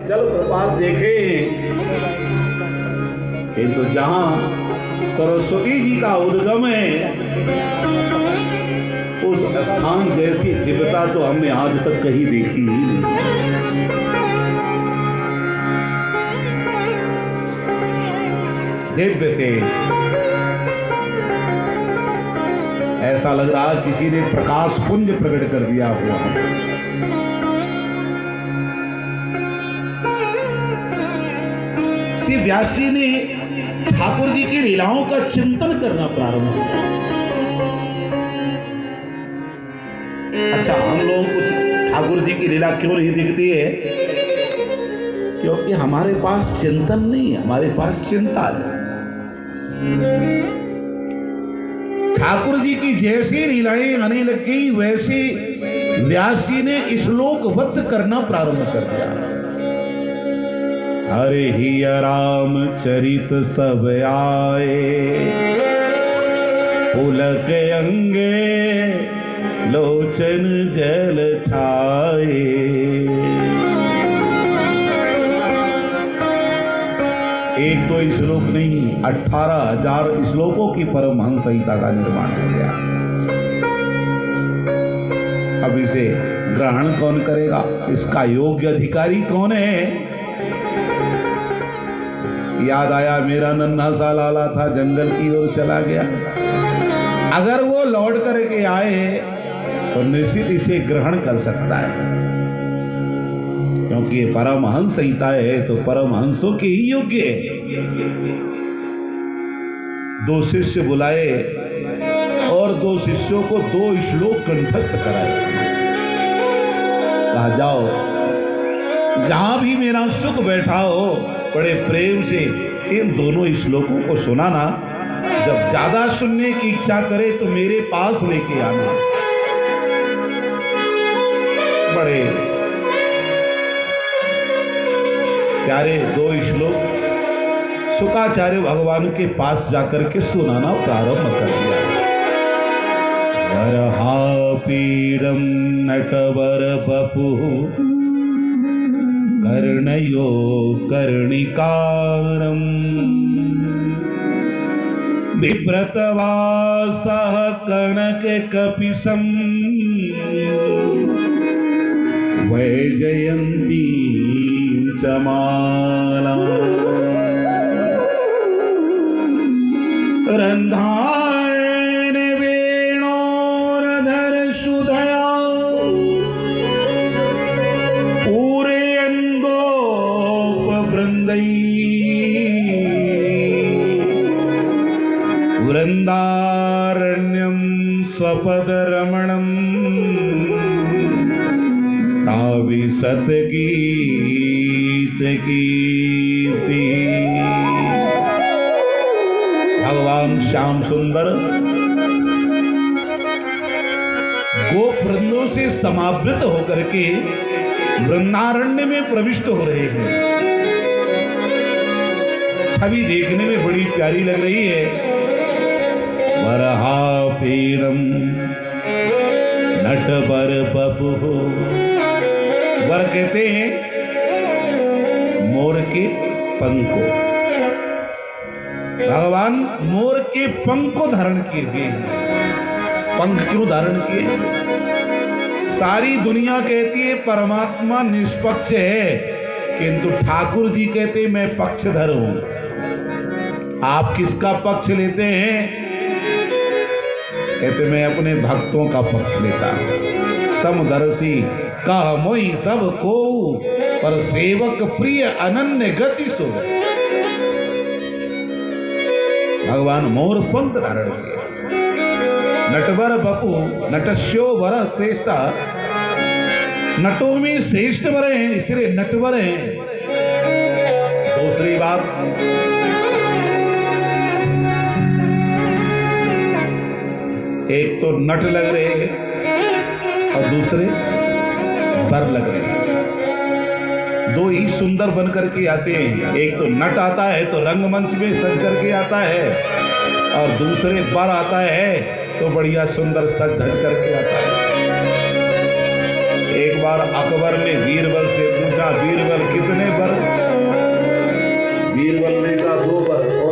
जल प्रपात देखे किंतु जहां सरस्वती जी का उद्गम है उस स्थान जैसी दिव्यता तो हमने आज तक कहीं देखी ही नहीं। दिव्य थे, ऐसा लग रहा किसी ने प्रकाश पुंज प्रकट कर दिया हुआ। श्री व्यास जी ने ठाकुर जी की लीलाओं का चिंतन करना प्रारंभ किया। अच्छा, हम लोगों को ठाकुर जी की लीला क्यों नहीं दिखती है? क्योंकि हमारे पास चिंतन नहीं है, हमारे पास चिंता है। ठाकुर जी की जैसी लीलाएं आने लग गई वैसे व्यास जी ने श्लोकबद्ध करना प्रारंभ कर दिया। हरे ही राम चरित सब आए, पुलक अंगे लोचन जल छाए। एक तो श्लोक नहीं, 18,000 श्लोकों की परमहंस संहिता का निर्माण हो गया। अब इसे ग्रहण कौन करेगा? इसका योग्य अधिकारी कौन है? याद आया, मेरा नन्हा सा लाला था, जंगल की ओर चला गया। अगर वो लौट करके आए तो निश्चित इसे ग्रहण कर सकता है, क्योंकि ये परमहंस संहिता है तो परमहंसों के ही योग्य है। 2 शिष्य बुलाए और 2 शिष्यों को 2 श्लोक कंठस्थ कराए। कहा, जाओ जहां भी मेरा सुख बैठा हो, बड़े प्रेम से इन दोनों श्लोकों को सुनाना। जब ज्यादा सुनने की इच्छा करे तो मेरे पास लेके आना। बड़े प्यारे 2 श्लोक शुकाचार्य भगवान के पास जाकर के सुनाना प्रारंभ कर दिया। वरहा पीडम नटवर बपु कर्णयो कर्णिकारम बिभ्रतवासः कनक कपिशं वैजयन्ती च माला रन्धायन वेणोरधर सुधया वृंदारण्यं स्वपदरमणं प्राविशत गीत कीर्ति। भगवान श्याम सुंदर गोप वृंदों से समावृत होकर के वृंदारण्य में प्रविष्ट हो रहे हैं। छवि देखने में बड़ी प्यारी लग रही है। वरहा पीडम नटवर बपु, वर कहते हैं मोर के पंख को। भगवान मोर के पंख को धारण किए। पंख क्यों धारण किए? सारी दुनिया कहती है परमात्मा निष्पक्ष है, किंतु ठाकुर जी कहते मैं पक्षधर हूं। आप किसका पक्ष लेते हैं? कहते मैं अपने भक्तों का पक्ष लेता हूं। समदर्शी कह मोहि सब को, पर सेवक प्रिय अनन्य गति सो। भगवान मोर पंख धारण किए। नटवर बपु, नटस्यो वर श्रेष्ठ, नटों में श्रेष्ठ वर हैं, इसलिए नटवर हैं। दूसरी बात, एक तो नट लग रहे हैं और दूसरे वर लग रहे हैं। 2 ही सुंदर बन करके आते हैं। एक तो नट आता है तो रंगमंच में सज करके आता है, और दूसरे वर आता है तो बढ़िया सुंदर सज धज करके आता है। एक बार अकबर ने बीरबल से पूछा, बीरबल कितने बरोबर